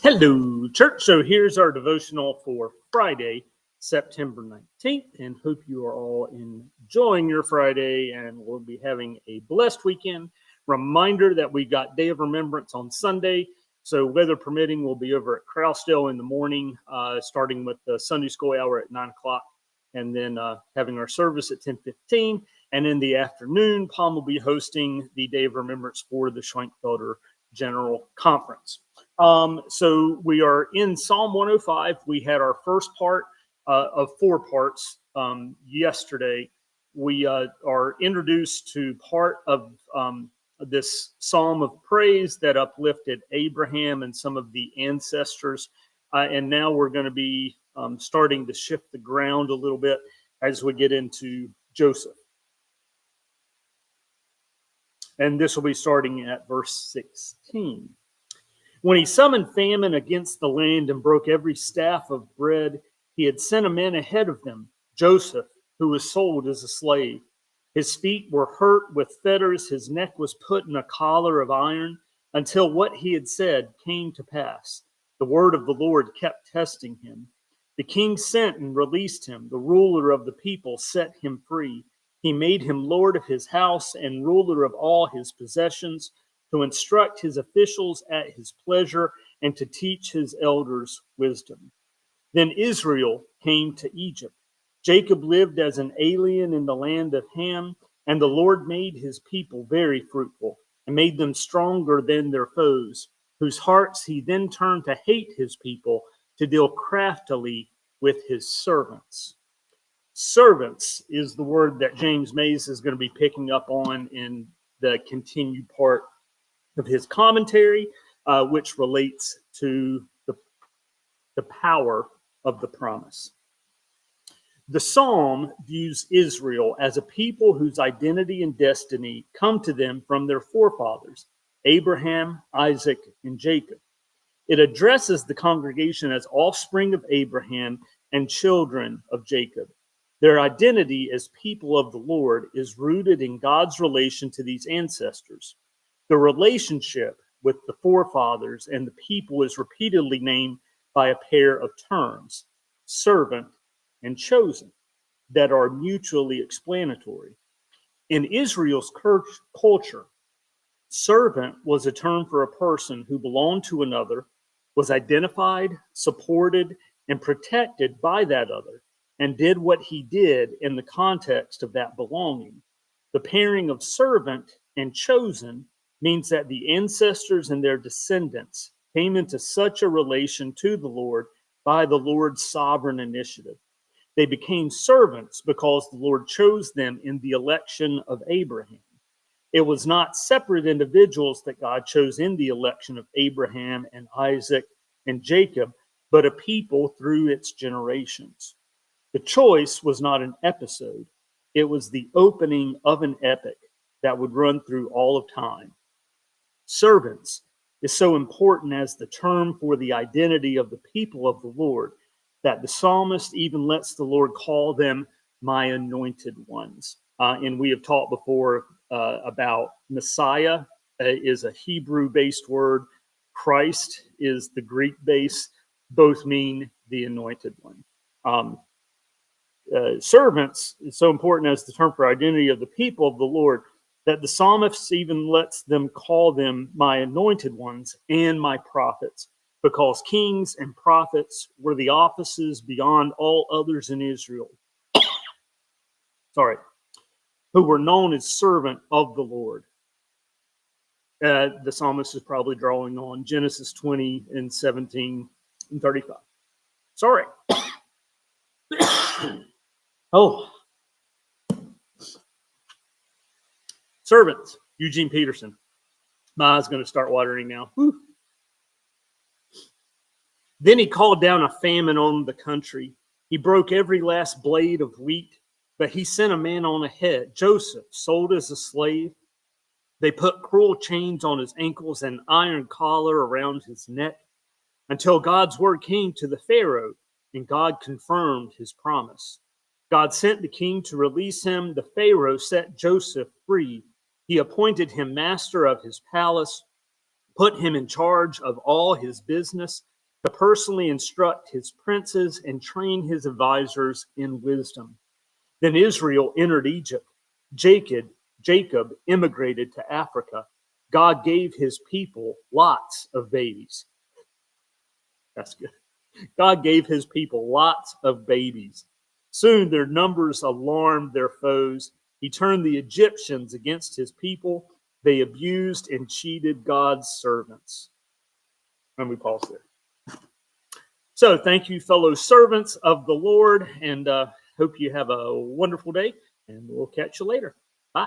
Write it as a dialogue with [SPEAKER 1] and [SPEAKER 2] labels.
[SPEAKER 1] Hello, church. So here's our devotional for Friday, September 19th, and hope you are all enjoying your Friday and will be having a blessed weekend. Reminder that we got Day of Remembrance on Sunday. So weather permitting, we'll be over at Crousdale in the morning, starting with the Sunday school hour at 9 o'clock, and then having our service at 10:15. And in the afternoon, Palm will be hosting the Day of Remembrance for the Schwenkfelder General Conference. So we are in Psalm 105. We had our first part of four parts yesterday. We are introduced to part of this psalm of praise that uplifted Abraham and some of the ancestors. And now we're going to be starting to shift the ground a little bit as we get into Joseph. And this will be starting at verse 16. When he summoned famine against the land and broke every staff of bread, he had sent a man ahead of them, Joseph, who was sold as a slave. His feet were hurt with fetters, his neck was put in a collar of iron, until what he had said came to pass. The word of the Lord kept testing him. The king sent and released him. The ruler of the people set him free. He made him lord of his house and ruler of all his possessions, to instruct his officials at his pleasure and to teach his elders wisdom. Then Israel came to Egypt. Jacob lived as an alien in the land of Ham, and the Lord made his people very fruitful and made them stronger than their foes, whose hearts he then turned to hate his people, to deal craftily with his servants. Servants is the word that James Mays is going to be picking up on in the continued part of his commentary, which relates to the power of the promise. The psalm views Israel as a people whose identity and destiny come to them from their forefathers, Abraham, Isaac, and Jacob. It addresses the congregation as offspring of Abraham and children of Jacob. Their identity as people of the Lord is rooted in God's relation to these ancestors. The relationship with the forefathers and the people is repeatedly named by a pair of terms, servant and chosen, that are mutually explanatory. In Israel's culture, servant was a term for a person who belonged to another, was identified, supported, and protected by that other, and did what he did in the context of that belonging. The pairing of servant and chosen means that the ancestors and their descendants came into such a relation to the Lord by the Lord's sovereign initiative. They became servants because the Lord chose them in the election of Abraham. It was not separate individuals that God chose in the election of Abraham and Isaac and Jacob, but a people through its generations. The choice was not an episode. It was the opening of an epic that would run through all of time. Servants is so important as the term for the identity of the people of the Lord that the psalmist even lets the Lord call them my anointed ones. And we have talked before about Messiah is a Hebrew-based word. Christ is the Greek base. Both mean the anointed one. Servants is so important as the term for identity of the people of the Lord that the psalmist even lets them call them my anointed ones and my prophets, because kings and prophets were the offices beyond all others in Israel, who were known as servant of the Lord. The psalmist is probably drawing on Genesis 20 and 17 and 35. Sorry. Oh. Servants, Eugene Peterson. My eye's going to start watering now. Whew. Then he called down a famine on the country. He broke every last blade of wheat, but he sent a man on ahead, Joseph, sold as a slave. They put cruel chains on his ankles and an iron collar around his neck until God's word came to the Pharaoh, and God confirmed his promise. God sent the king to release him. The Pharaoh set Joseph free. He appointed him master of his palace, put him in charge of all his business, to personally instruct his princes and train his advisors in wisdom. Then Israel entered Egypt. Jacob immigrated to Africa. God gave his people lots of babies. That's good. God gave his people lots of babies. Soon their numbers alarmed their foes. He turned the Egyptians against his people. They abused and cheated God's servants. And we pause there. So thank you, fellow servants of the Lord, and hope you have a wonderful day, and we'll catch you later. Bye.